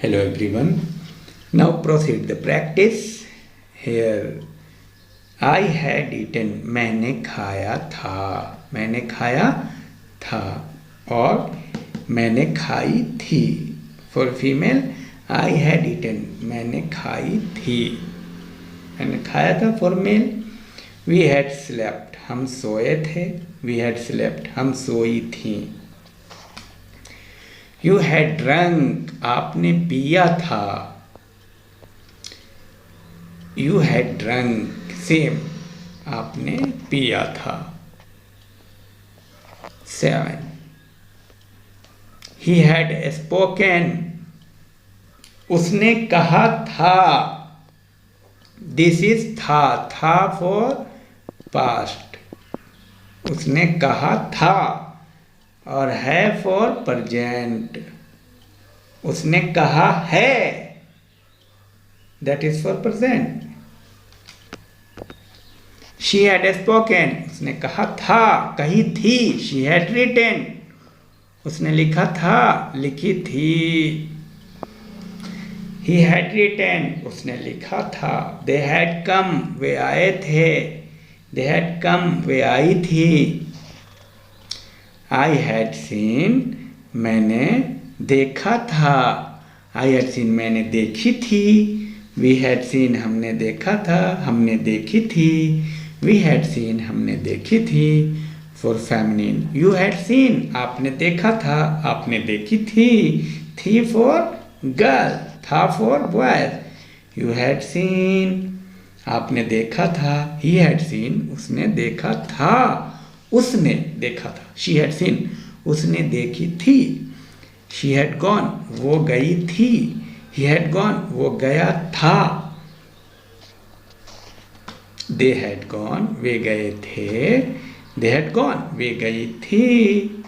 Hello everyone. Now proceed the practice. Here I had eaten. मैंने खाया था. मैंने खाया था. और मैंने खाई थी. For female, I had eaten. मैंने खाई थी. मैंने खाया था. For male, we had slept. हम सोए थे. We had slept. हम सोई थी. You had drunk. आपने पिया था. You had drunk. Same. आपने पिया था. 7. He had spoken. उसने कहा था. This is था. था for past. उसने कहा था. और है फॉर प्रेजेंट. उसने कहा है. That is for present. She had spoken. उसने कहा था. कही थी. She had written. उसने लिखा था. लिखी थी. He had written. उसने लिखा था. They had come. वे आए थे. They had come. वे आई थी. I had seen. मैंने देखा था. I had seen. मैंने देखी थी. We had seen. हमने देखा था. हमने देखी थी. We had seen. हमने देखी थी. For feminine. You had seen. आपने देखा था. आपने देखी थी. थी for girl. था for boys. You had seen. आपने देखा था. He had seen. उसने देखा था. उसने देखा था. She had seen. उसने देखी थी. She had gone. वो गई थी. He had gone. वो गया था. They had gone. वे गए थे. They had gone. वे गई थी.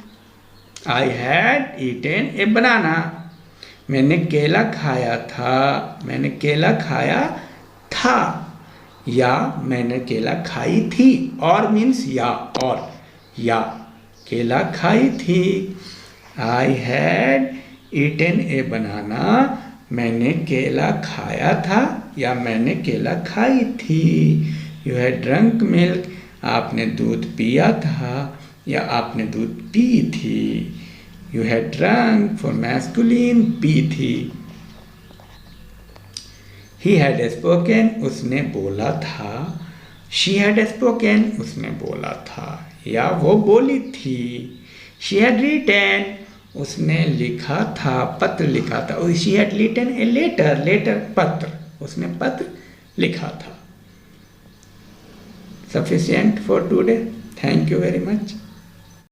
I had eaten a banana. मैंने केला खाया था. मैंने केला खाया था. या मैंने केला खाई थी. और मीन्स या. और या केला खाई थी. I had eaten a banana. मैंने केला खाया था. या मैंने केला खाई थी. You had drunk milk. आपने दूध पिया था. या आपने दूध पी थी. You had drunk for masculine. P थी. He had spoken. उसने बोला था. She had spoken. उसने बोला था. या वो बोली थी. She had written. उसने लिखा था. पत्र लिखा था. She had written a letter. Letter पत्र. उसने पत्र लिखा था. Sufficient for today. Thank you very much.